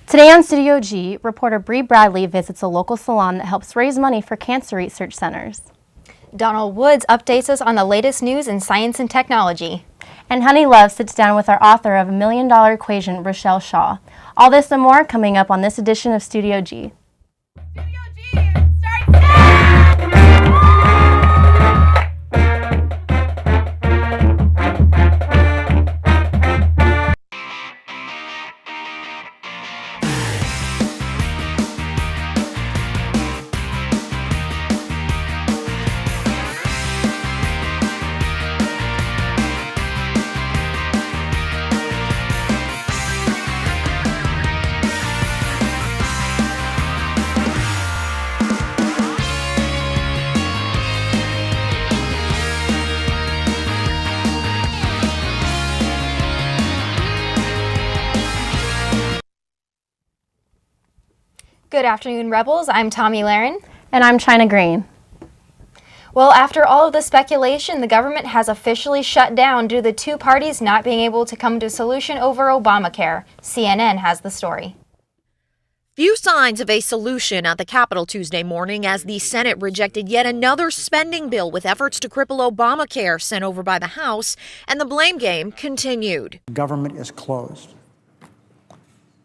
Today on Studio G, reporter Bree Bradley visits a local salon that helps raise money for cancer research centers. Donald Woods updates us on the latest news in science and technology. And Honey Love sits down with our author of $1 Million Equation, Rochelle Shaw. All this and more coming up on this edition of Studio G. Studio G, start now! Good afternoon, Rebels. I'm Tommy Laren. And I'm China Green. Well, after all of the speculation, the government has officially shut down due to the two parties not being able to come to a solution over Obamacare. CNN has the story. Few signs of a solution at the Capitol Tuesday morning as the Senate rejected yet another spending bill with efforts to cripple Obamacare sent over by the House, and the blame game continued. Government is closed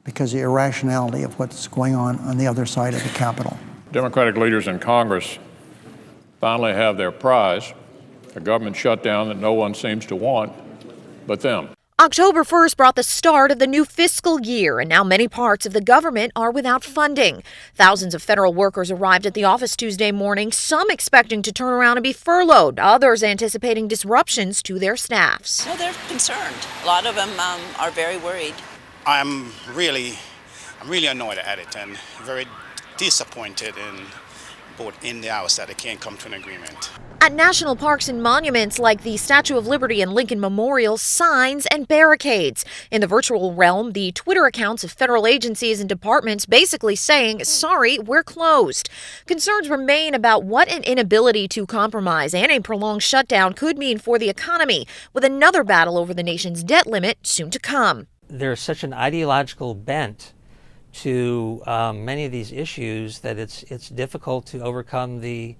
because of the irrationality of what's going on the other side of the Capitol. Democratic leaders in Congress finally have their prize, a government shutdown that no one seems to want but them. October 1st brought the start of the new fiscal year, and now many parts of the government are without funding. Thousands of federal workers arrived at the office Tuesday morning, some expecting to turn around and be furloughed, others anticipating disruptions to their staffs. No, they're concerned. A lot of them are very worried. I'm really annoyed at it and very disappointed in both in the House that they can't come to an agreement. At national parks and monuments like the Statue of Liberty and Lincoln Memorial, signs and barricades. In the virtual realm, the Twitter accounts of federal agencies and departments basically saying, sorry, we're closed. Concerns remain about what an inability to compromise and a prolonged shutdown could mean for the economy, with another battle over the nation's debt limit soon to come. There's such an ideological bent to many of these issues that it's difficult to overcome the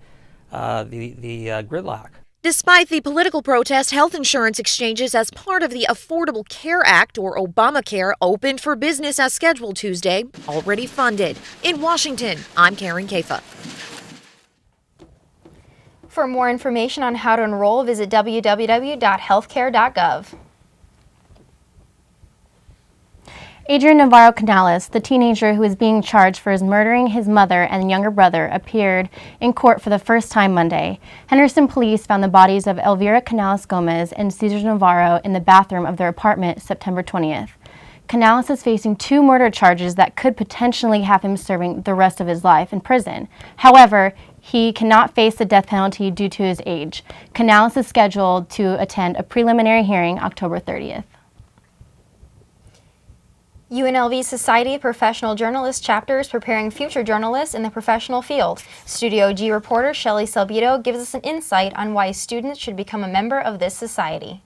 gridlock. Despite the political protest, health insurance exchanges as part of the Affordable Care Act, or Obamacare, opened for business as scheduled Tuesday, already funded. In Washington, I'm Karen Kafa. For more information on how to enroll, visit www.healthcare.gov. Adrian Navarro Canales, the teenager who is being charged for his murdering his mother and younger brother, appeared in court for the first time Monday. Henderson police found the bodies of Elvira Canales Gomez and Cesar Navarro in the bathroom of their apartment September 20th. Canales is facing 2 murder charges that could potentially have him serving the rest of his life in prison. However, he cannot face the death penalty due to his age. Canales is scheduled to attend a preliminary hearing October 30th. UNLV Society of Professional Journalists chapter is preparing future journalists in the professional field. Studio G reporter Shelley Salbito gives us an insight on why students should become a member of this society.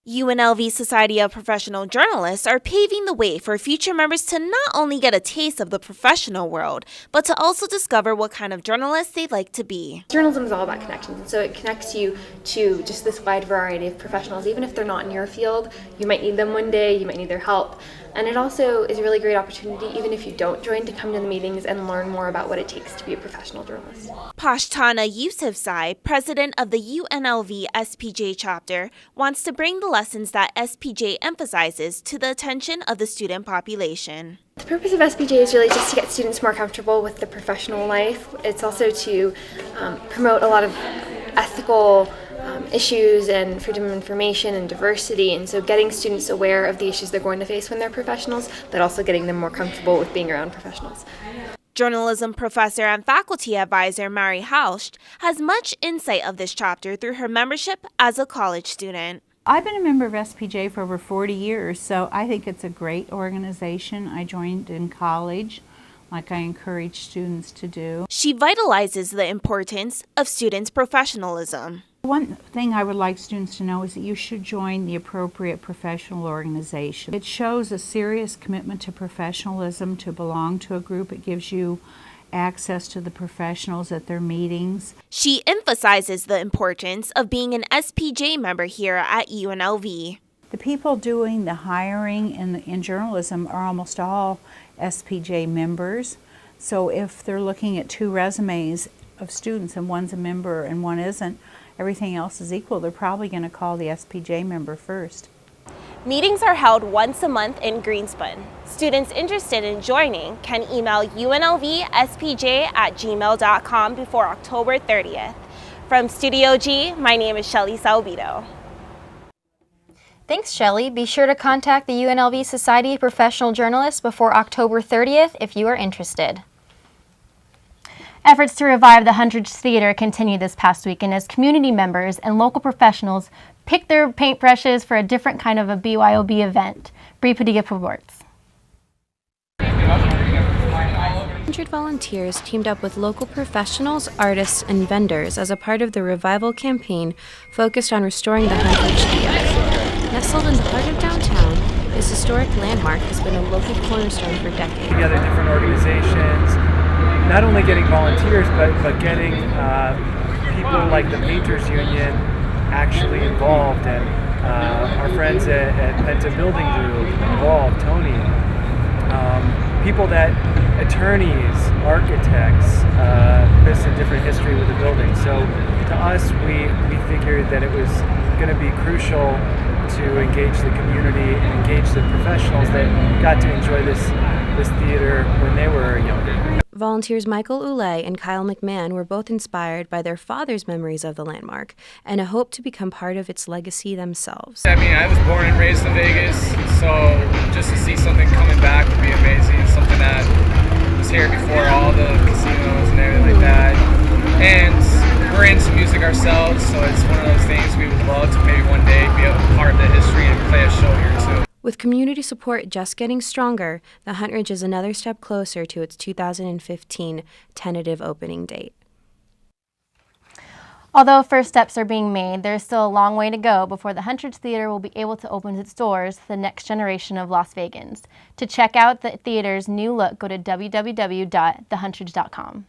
UNLV Society of Professional Journalists are paving the way for future members to not only get a taste of the professional world, but to also discover what kind of journalists they'd like to be. Journalism is all about connections, so it connects you to just this wide variety of professionals. Even if they're not in your field, you might need them one day, you might need their help. And it also is a really great opportunity, even if you don't join, to come to the meetings and learn more about what it takes to be a professional journalist. Pashtana Yousafzai, president of the UNLV SPJ chapter, wants to bring the lessons that SPJ emphasizes to the attention of the student population. The purpose of SPJ is really just to get students more comfortable with the professional life. It's also to promote a lot of ethical issues and freedom of information and diversity, and so getting students aware of the issues they're going to face when they're professionals, but also getting them more comfortable with being around professionals. Journalism professor and faculty advisor Mary Hauscht has much insight of this chapter through her membership as a college student. I've been a member of SPJ for over 40 years, so I think it's a great organization. I joined in college, like I encourage students to do. She vitalizes the importance of students' professionalism. One thing I would like students to know is that you should join the appropriate professional organization. It shows a serious commitment to professionalism to belong to a group. It gives you access to the professionals at their meetings. She emphasizes the importance of being an SPJ member here at UNLV. The people doing the hiring in journalism are almost all SPJ members. So if they're looking at 2 resumes of students and one's a member and one isn't, everything else is equal, they're probably going to call the SPJ member first. Meetings are held once a month in Greenspan. Students interested in joining can email unlvspj@gmail.com before October 30th. From Studio G, my name is Shelly Salvito. Thanks, Shelley. Be sure to contact the UNLV Society of Professional Journalists before October 30th if you are interested. Efforts to revive the Hundreds Theater continued this past weekend as community members and local professionals picked their paintbrushes for a different kind of a BYOB event. Bree Padilla reports. 100 volunteers teamed up with local professionals, artists, and vendors as a part of the revival campaign focused on restoring the Hundreds Theater. Nestled in the heart of downtown, this historic landmark has been a local cornerstone for decades. Together different organizations, not only getting volunteers, but getting people like the Painters Union actually involved, and our friends at Penta Building Group involved, Tony. People that, attorneys, architects, this a different history with the building. So to us, we figured that it was going to be crucial to engage the community and engage the professionals that got to enjoy this theater when they were younger. Volunteers Michael Oulet and Kyle McMahon were both inspired by their father's memories of the landmark and a hope to become part of its legacy themselves. I mean, I was born and raised in Vegas, so just to see something coming back would be amazing. Something that was here before all the casinos and everything like that. And we're into music ourselves, so it's one of those things we would love to maybe one day be a part of the history and play a show here too. With community support just getting stronger, the Huntridge is another step closer to its 2015 tentative opening date. Although first steps are being made, there is still a long way to go before the Huntridge Theater will be able to open its doors to the next generation of Las Vegans. To check out the theater's new look, go to www.thehuntridge.com.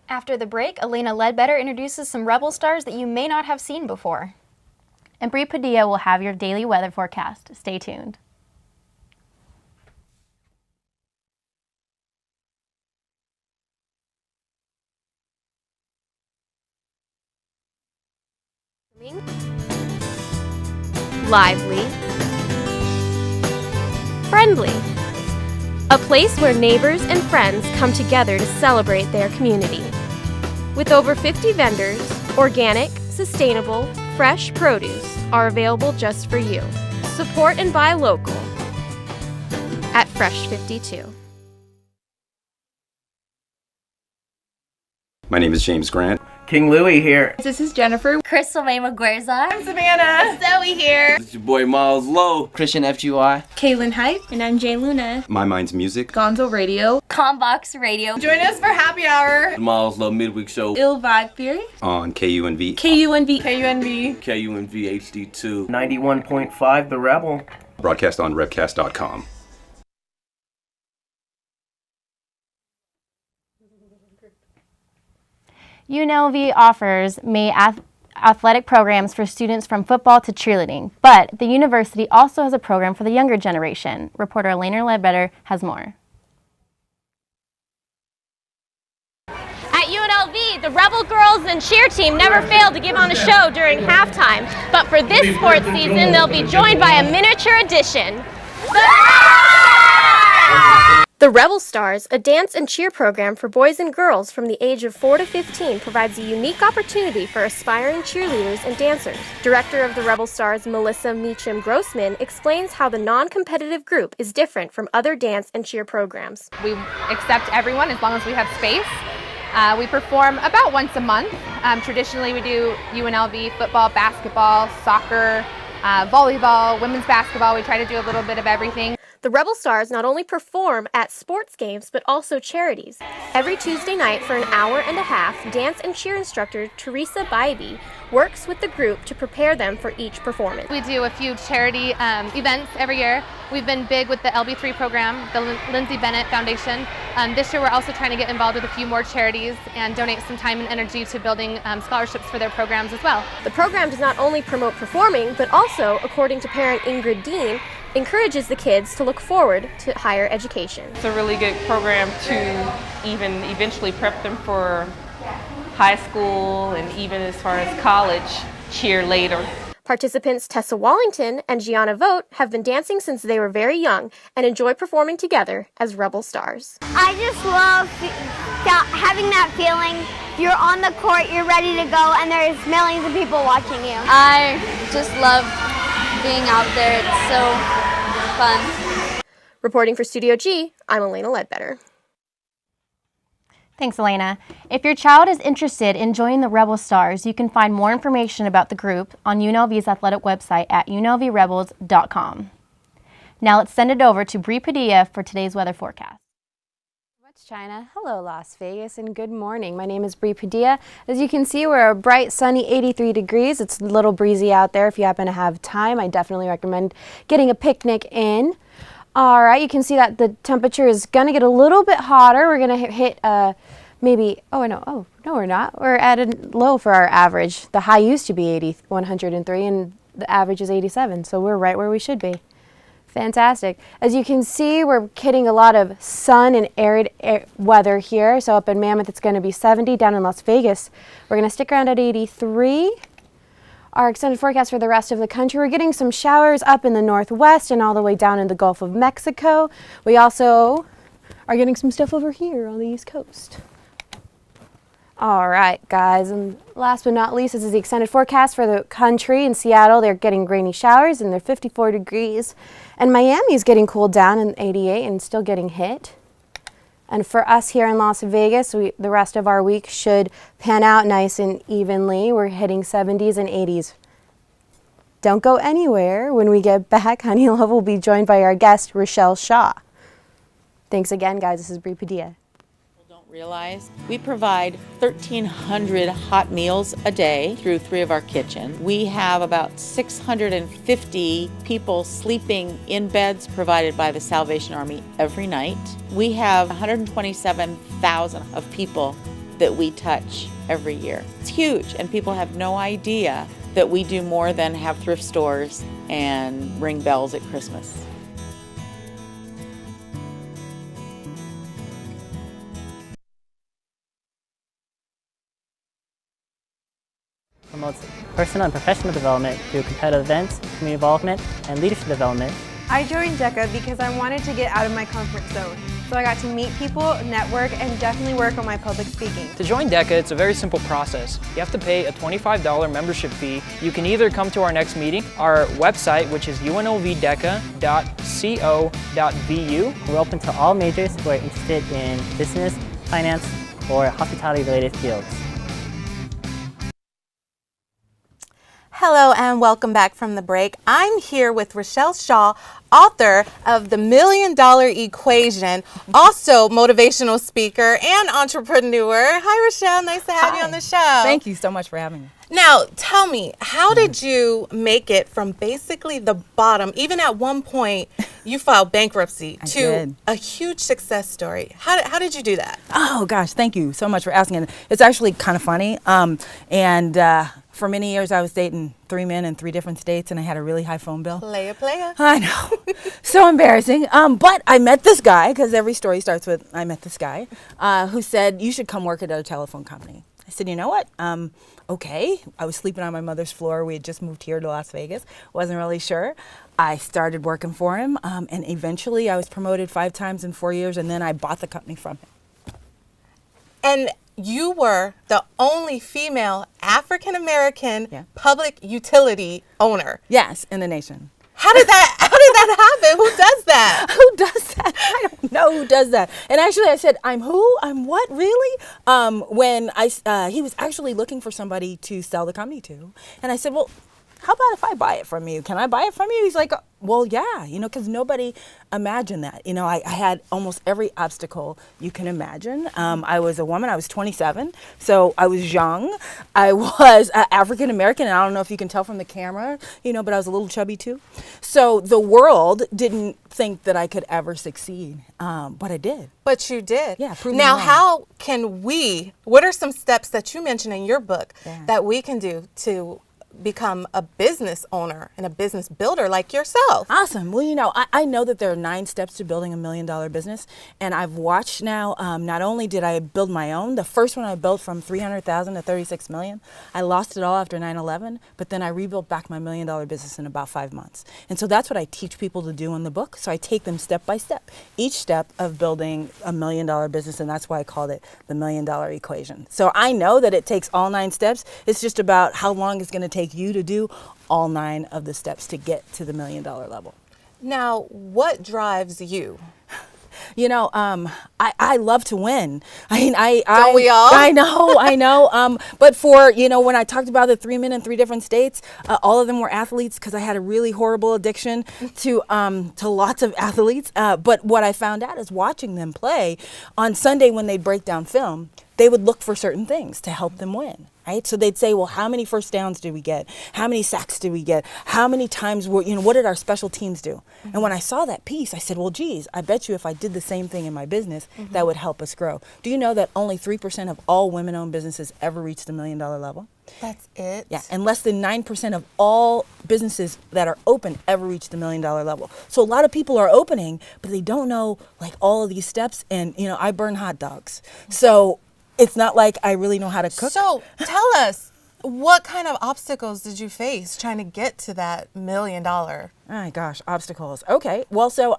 After the break, Elena Ledbetter introduces some Rebel stars that you may not have seen before. And Bree Padilla will have your daily weather forecast. Stay tuned. Lively, friendly, a place where neighbors and friends come together to celebrate their community. With over 50 vendors, organic, sustainable, fresh produce are available just for you. Support and buy local at Fresh 52. My name is James Grant. King Louie here. This is Jennifer. Crystal May Maguerza. I'm Savannah. Zoe here. This is your boy Miles Lowe. Christian FGY. Kaylin Hype. And I'm Jay Luna. My Mind's Music. Gonzo Radio. Combox Radio. Join us for happy hour. The Miles Lowe Midweek Show. Ill Vibe Theory. On KUNV. KUNV. KUNV. KUNV HD2. 91.5 The Rebel. Broadcast on Revcast.com. UNLV offers May athletic programs for students from football to cheerleading, but the university also has a program for the younger generation. Reporter Elena Ledbetter has more. At UNLV, the Rebel girls and cheer team never fail to give on a show during halftime, but for this sports season, they'll be joined by a miniature edition. The Rebel Stars, a dance and cheer program for boys and girls from the age of 4 to 15, provides a unique opportunity for aspiring cheerleaders and dancers. Director of the Rebel Stars, Melissa Meacham Grossman, explains how the non-competitive group is different from other dance and cheer programs. We accept everyone as long as we have space. We perform about once a month. Traditionally, we do UNLV football, basketball, soccer, volleyball, women's basketball. We try to do a little bit of everything. The Rebel Stars not only perform at sports games, but also charities. Every Tuesday night for an hour and a half, dance and cheer instructor Teresa Bybee works with the group to prepare them for each performance. We do a few charity events every year. We've been big with the LB3 program, the Lindsay Bennett Foundation. This year we're also trying to get involved with a few more charities and donate some time and energy to building scholarships for their programs as well. The program does not only promote performing, but also, according to parent Ingrid Dean, encourages the kids to look forward to higher education. It's a really good program to even eventually prep them for high school and even as far as college cheer later. Participants Tessa Wallington and Gianna Vogt have been dancing since they were very young and enjoy performing together as Rebel Stars. I just love having that feeling. You're on the court, you're ready to go, and there's millions of people watching you. I just love being out there. It's so fun. Reporting for Studio G, I'm Elena Ledbetter. Thanks, Elena. If your child is interested in joining the Rebel Stars, you can find more information about the group on UNLV's athletic website at unlvrebels.com. Now let's send it over to Bree Padilla for today's weather forecast. China. Hello, Las Vegas, and good morning. My name is Bree Padilla. As you can see, we're a bright, sunny 83 degrees. It's a little breezy out there. If you happen to have time, I definitely recommend getting a picnic in. All right, you can see that the temperature is going to get a little bit hotter. We're going to hit maybe, no, we're not. We're at a low for our average. The high used to be 103, and the average is 87, so we're right where we should be. Fantastic. As you can see, we're getting a lot of sun and arid weather here. So up in Mammoth, it's going to be 70. Down in Las Vegas, we're going to stick around at 83. Our extended forecast for the rest of the country, we're getting some showers up in the northwest and all the way down in the Gulf of Mexico. We also are getting some stuff over here on the East Coast. All right, guys, and last but not least, this is the extended forecast for the country. In Seattle, they're getting rainy showers and they're 54 degrees. And Miami's getting cooled down in 88 and still getting hit. And for us here in Las Vegas, the rest of our week should pan out nice and evenly. We're hitting 70s and 80s. Don't go anywhere. When we get back, Honey Love will be joined by our guest, Rochelle Shaw. Thanks again, guys. This is Bree Padilla. Realize we provide 1,300 hot meals a day through 3 of our kitchens. We have about 650 people sleeping in beds provided by the Salvation Army every night. We have 127,000 of people that we touch every year. It's huge, and people have no idea that we do more than have thrift stores and ring bells at Christmas. Promotes personal and professional development through competitive events, community involvement, and leadership development. I joined DECA because I wanted to get out of my comfort zone. So I got to meet people, network, and definitely work on my public speaking. To join DECA, it's a very simple process. You have to pay a $25 membership fee. You can either come to our next meeting, our website, which is unlvdeca.co.vu. We're open to all majors who are interested in business, finance, or hospitality-related fields. Hello and welcome back from the break. I'm here with Rochelle Shaw, author of The $1 Million Equation, also motivational speaker and entrepreneur. Hi, Rochelle. Nice to have you on the show. Thank you so much for having me. Now, tell me, how did you make it from basically the bottom, even at one point you filed bankruptcy, to a huge success story? How did you do that? Oh, gosh, thank you so much for asking. It's actually kind of funny. For many years, I was dating 3 men in 3 different states, and I had a really high phone bill. Playa. I know. So embarrassing. But I met this guy, because every story starts with, I met this guy, who said, you should come work at a telephone company. I said, you know what? Okay. I was sleeping on my mother's floor. We had just moved here to Las Vegas. Wasn't really sure. I started working for him, and eventually I was promoted 5 times in 4 years, and then I bought the company from him. And you were the only female African-American public utility owner. Yes, in the nation. How did that happen? Who does that? Who does that? I don't know who does that. And actually I said, I'm who? I'm what, really? When he was actually looking for somebody to sell the company to. And I said, well, how about if I buy it from you? Can I buy it from you? He's like, well, yeah, because nobody imagined that. I had almost every obstacle you can imagine. I was a woman. I was 27, so I was young. I was African American, and I don't know if you can tell from the camera, but I was a little chubby too. So the world didn't think that I could ever succeed, but I did. But you did. Yeah. Prove me Now, wrong. what are some steps that you mentioned in your book that we can do to become a business owner and a business builder like yourself? Awesome. Well, I know that there are 9 steps to building $1 million business, and I've watched now. Not only did I build my own, the first one I built from 300,000 to 36 million. I lost it all after 9/11, but then I rebuilt back my $1 million business in about 5 months. And so that's what I teach people to do in the book. So I take them step by step, each step of building $1 million business, and that's why I called it the $1 million equation. So I know that it takes all 9 steps. It's just about how long it's going to take you to do all 9 of the steps to get to the $1 million level. Now, what drives you? I love to win. Don't we all? I know. But for, when I talked about the 3 men in 3 different states, all of them were athletes because I had a really horrible addiction to lots of athletes. But what I found out is watching them play on Sunday when they'd break down film, they would look for certain things to help them win. Right? So they'd say, well, how many first downs did we get? How many sacks did we get? How many times what did our special teams do? And when I saw that piece, I said, well, geez, I bet you if I did the same thing in my business, that would help us grow. Do you know that only 3% of all women-owned businesses ever reach the $1 million level? That's it? Yeah, and less than 9% of all businesses that are open ever reach the $1 million level. So a lot of people are opening, but they don't know all of these steps. And, I burn hot dogs. So it's not like I really know how to cook. So tell us, what kind of obstacles did you face trying to get to that $1 million? Oh my gosh, obstacles. Okay, well, so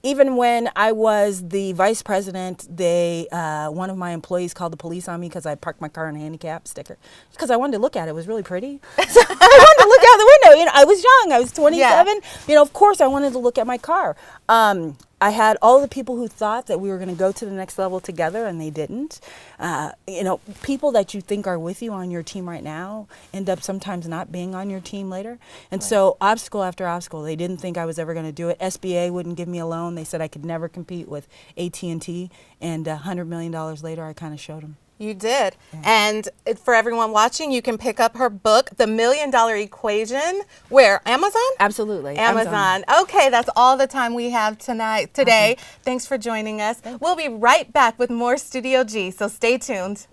even when I was the vice president, one of my employees called the police on me because I parked my car in a handicap sticker. Because I wanted to look at it. It was really pretty. So I wanted to look out the window. I was young. I was 27. Yeah. Of course I wanted to look at my car. I had all the people who thought that we were going to go to the next level together, and they didn't. People that you think are with you on your team right now end up sometimes not being on your team later. And so obstacle after obstacle, they didn't think I was ever going to do it. SBA wouldn't give me a loan. They said I could never compete with AT&T. And $100 million later, I kind of showed them. You did. Yeah. And for everyone watching, you can pick up her book, The $1 Million Equation. Where? Amazon? Absolutely. Amazon. Okay, that's all the time we have today. Thanks for joining us. We'll be right back with more Studio G, so stay tuned.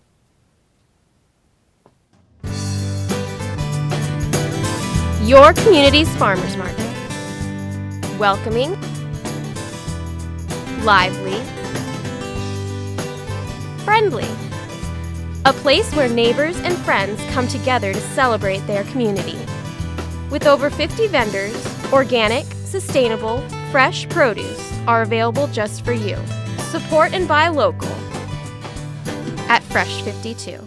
Your community's farmers market. Welcoming, lively, friendly. A place where neighbors and friends come together to celebrate their community. With over 50 vendors, organic, sustainable, fresh produce are available just for you. Support and buy local at Fresh 52.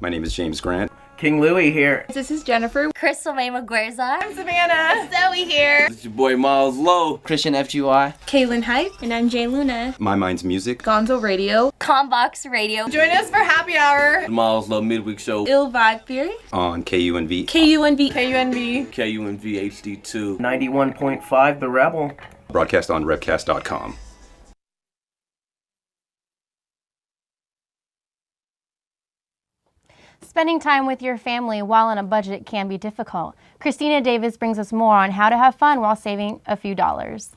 My name is James Grant. King Louie here. This is Jennifer. Crystal May Maguerza. I'm Savannah. Zoe here. This is your boy Miles Lowe. Christian FGY. Kaylin Hype. And I'm Jay Luna. My Mind's Music. Gonzo Radio. Combox Radio. Join us for Happy Hour. The Miles Lowe Midweek Show. Ill Vibe Theory. On KUNV. KUNV. KUNV. KUNV HD2. 91.5 The Rebel. Broadcast on revcast.com. Spending time with your family while on a budget can be difficult. Christina Davis brings us more on how to have fun while saving a few dollars.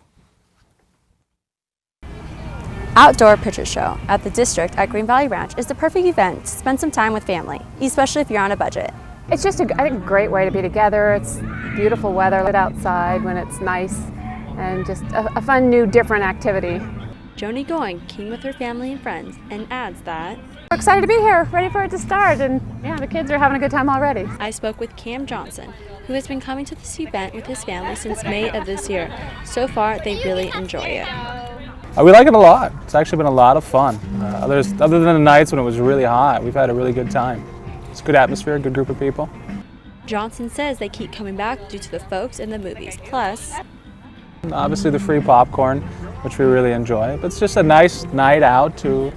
Outdoor Picture Show at the District at Green Valley Ranch is the perfect event to spend some time with family, especially if you're on a budget. It's just I think, a great way to be together. It's beautiful weather, lit outside when it's nice, and just a fun, new, different activity. Joni Going came with her family and friends and adds that we're excited to be here, ready for it to start, and yeah, the kids are having a good time already. I spoke with Cam Johnson, who has been coming to this event with his family since May of this year. So far, they really enjoy it. We like it a lot. It's actually been a lot of fun. Other than the nights when it was really hot, we've had a really good time. It's a good atmosphere, a good group of people. Johnson says they keep coming back due to the folks and the movies. Plus, obviously the free popcorn, which we really enjoy. But it's just a nice night out to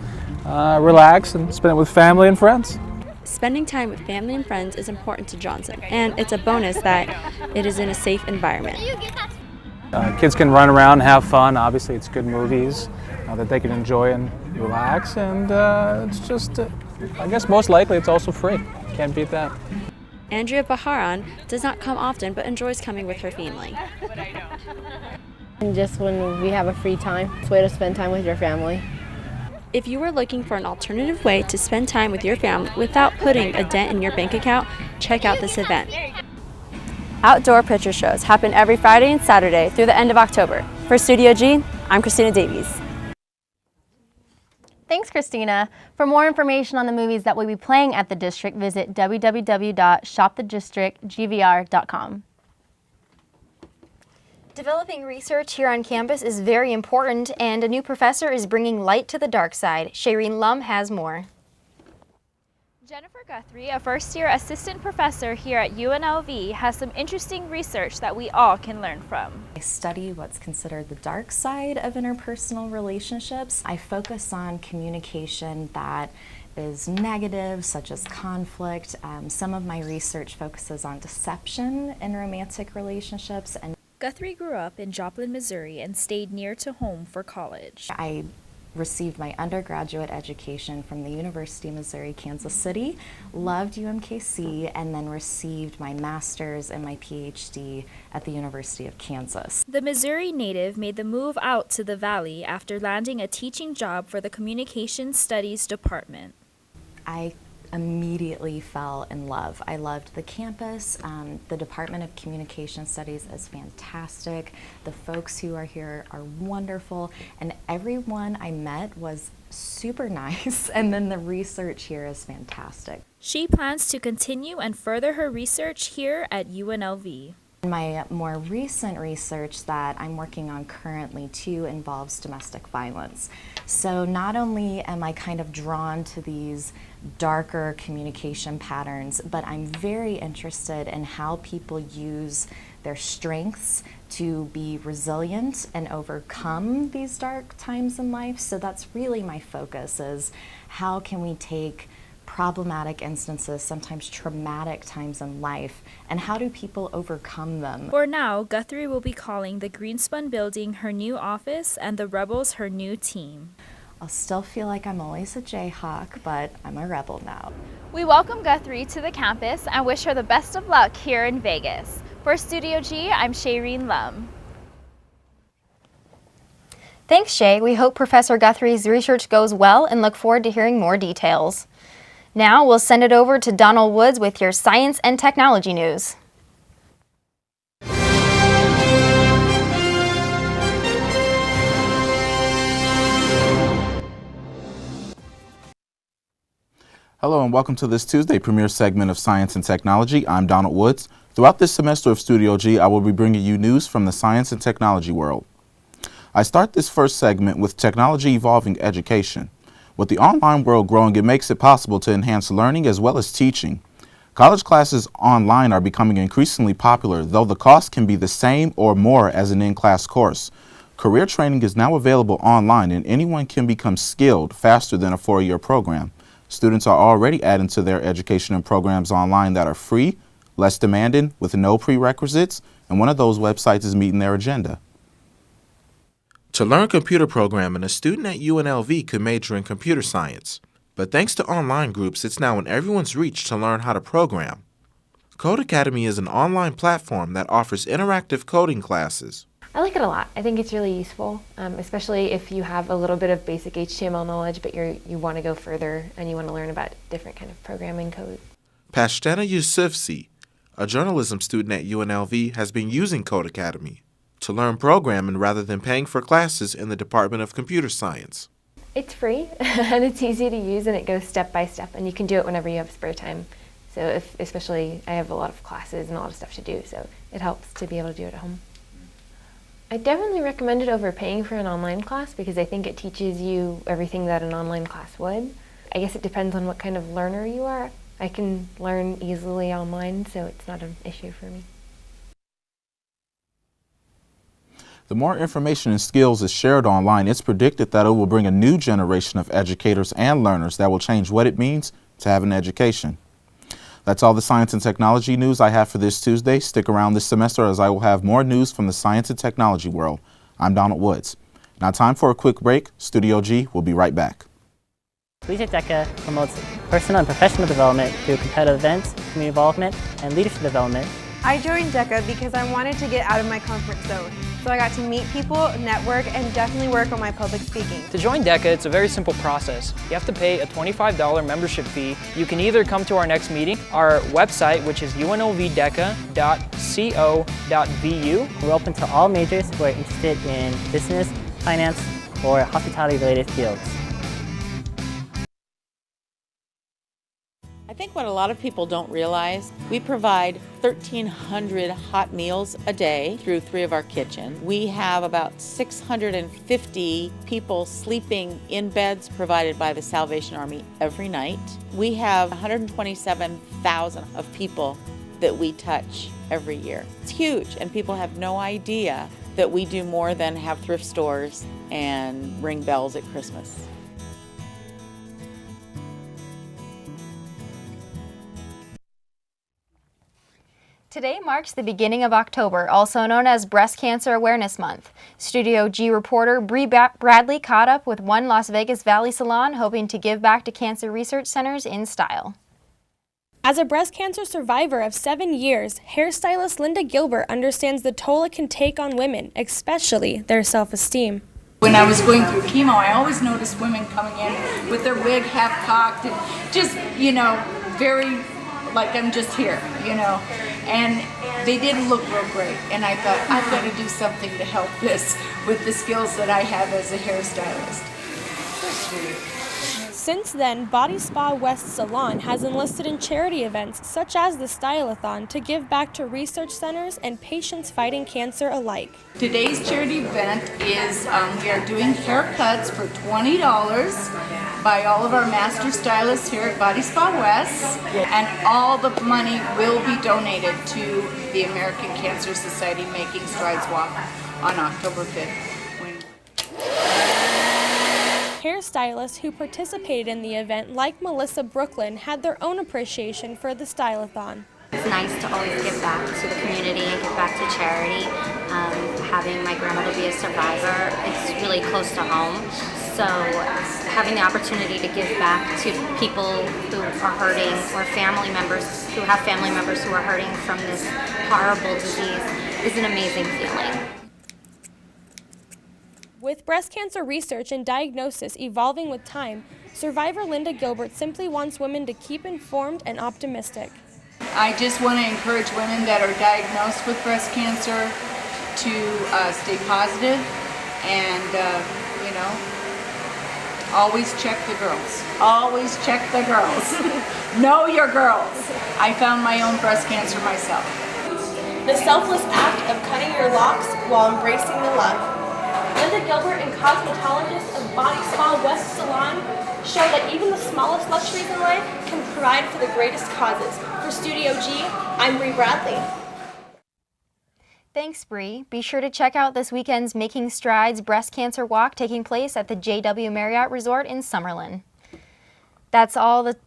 relax and spend it with family and friends. Spending time with family and friends is important to Johnson, and it's a bonus that it is in a safe environment. Kids can run around and have fun. Obviously, it's good movies that they can enjoy and relax, and it's just, I guess most likely it's also free. Can't beat that. Andrea Baharan does not come often, but enjoys coming with her family. And just when we have a free time, it's a way to spend time with your family. If you are looking for an alternative way to spend time with your family without putting a dent in your bank account, check out this event. Outdoor picture shows happen every Friday and Saturday through the end of October. For Studio G, I'm Christina Davies. Thanks, Christina. For more information on the movies that will be playing at the district, visit www.shopthedistrictgvr.com. Developing research here on campus is very important, and a new professor is bringing light to the dark side. Shaireen Lum has more. Jennifer Guthrie, a first-year assistant professor here at UNLV, has some interesting research that we all can learn from. I study what's considered the dark side of interpersonal relationships. I focus on communication that is negative, such as conflict. Some of my research focuses on deception in romantic relationships. And Guthrie grew up in Joplin, Missouri, and stayed near to home for college. I received my undergraduate education from the University of Missouri, Kansas City, loved UMKC, and then received my master's and my PhD at the University of Kansas. The Missouri native made the move out to the Valley after landing a teaching job for the Communication Studies Department. I immediately fell in love. I loved the campus. The Department of Communication Studies is fantastic. The folks who are here are wonderful, and everyone I met was super nice, and then the research here is fantastic. She plans to continue and further her research here at UNLV. My more recent research that I'm working on currently too involves domestic violence. So not only am I kind of drawn to these darker communication patterns, but I'm very interested in how people use their strengths to be resilient and overcome these dark times in life. So that's really my focus, is how can we take problematic instances, sometimes traumatic times in life, and how do people overcome them? For now, Guthrie will be calling the Greenspun building her new office and the Rebels her new team. I'll still feel like I'm always a Jayhawk, but I'm a Rebel now. We welcome Guthrie to the campus and wish her the best of luck here in Vegas. For Studio G, I'm Shaireen Lum. Thanks, Shay. We hope Professor Guthrie's research goes well and look forward to hearing more details. Now we'll send it over to Donald Woods with your science and technology news. Hello and welcome to this Tuesday premiere segment of Science and Technology. I'm Donald Woods. Throughout this semester of Studio G, I will be bringing you news from the science and technology world. I start this first segment with technology evolving education. With the online world growing, it makes it possible to enhance learning as well as teaching. College classes online are becoming increasingly popular, though the cost can be the same or more as an in-class course. Career training is now available online, and anyone can become skilled faster than a four-year program. Students are already adding to their education and programs online that are free, less demanding, with no prerequisites, and one of those websites is meeting their agenda. To learn computer programming, a student at UNLV could major in computer science. But thanks to online groups, it's now in everyone's reach to learn how to program. Code Academy is an online platform that offers interactive coding classes. I like it a lot. I think it's really useful, especially if you have a little bit of basic HTML knowledge, but you want to go further and you want to learn about different kind of programming code. Pashtana Yusufzai, a journalism student at UNLV, has been using Code Academy to learn programming rather than paying for classes in the Department of Computer Science. It's free and it's easy to use, and it goes step by step, and you can do it whenever you have spare time. So especially I have a lot of classes and a lot of stuff to do, so it helps to be able to do it at home. I definitely recommend it over paying for an online class because I think it teaches you everything that an online class would. I guess it depends on what kind of learner you are. I can learn easily online, so it's not an issue for me. The more information and skills is shared online, it's predicted that it will bring a new generation of educators and learners that will change what it means to have an education. That's all the science and technology news I have for this Tuesday. Stick around this semester as I will have more news from the science and technology world. I'm Donald Woods. Now time for a quick break. Studio G will be right back. Collegiate DECA promotes personal and professional development through competitive events, community involvement, and leadership development. I joined DECA because I wanted to get out of my comfort zone. So I got to meet people, network, and definitely work on my public speaking. To join DECA, it's a very simple process. You have to pay a $25 membership fee. You can either come to our next meeting, our website, which is unlvdeca.co.vu. We're open to all majors who are interested in business, finance, or hospitality-related fields. I think what a lot of people don't realize, we provide 1,300 hot meals a day through 3 of our kitchens. We have about 650 people sleeping in beds provided by the Salvation Army every night. We have 127,000 of people that we touch every year. It's huge, and people have no idea that we do more than have thrift stores and ring bells at Christmas. Today marks the beginning of October, also known as Breast Cancer Awareness Month. Studio G reporter Bree Bradley caught up with one Las Vegas Valley salon hoping to give back to cancer research centers in style. As a breast cancer survivor of 7 years, hairstylist Linda Gilbert understands the toll it can take on women, especially their self-esteem. When I was going through chemo, I always noticed women coming in with their wig half cocked and just, very like I'm just here, and they didn't look real great. And I thought, I've got to do something to help this with the skills that I have as a hairstylist. So sweet. Since then, Body Spa West Salon has enlisted in charity events such as the Styleathon to give back to research centers and patients fighting cancer alike. Today's charity event is we are doing haircuts for $20 by all of our master stylists here at Body Spa West, and all the money will be donated to the American Cancer Society Making Strides Walk on October 5th. Hairstylists who participated in the event, like Melissa Brooklyn, had their own appreciation for the Styleathon. It's nice to always give back to the community and give back to charity. Having my grandmother be a survivor, it's really close to home. So having the opportunity to give back to people who are hurting or family members who have family members who are hurting from this horrible disease is an amazing feeling. With breast cancer research and diagnosis evolving with time, survivor Linda Gilbert simply wants women to keep informed and optimistic. I just want to encourage women that are diagnosed with breast cancer to stay positive and, always check the girls. Always check the girls. Know your girls. I found my own breast cancer myself. The selfless act of cutting your locks while embracing the love. Linda Gilbert and cosmetologist of Body Spa West Salon show that even the smallest luxuries in life can provide for the greatest causes. For Studio G, I'm Bree Bradley. Thanks, Bree. Be sure to check out this weekend's Making Strides Breast Cancer Walk taking place at the JW Marriott Resort in Summerlin. That's all the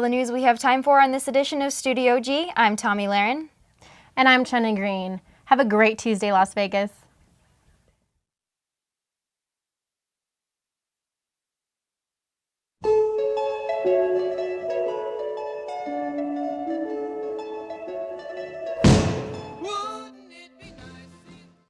news we have time for on this edition of Studio G. I'm Tommy Laren. And I'm Chenna Green. Have a great Tuesday, Las Vegas.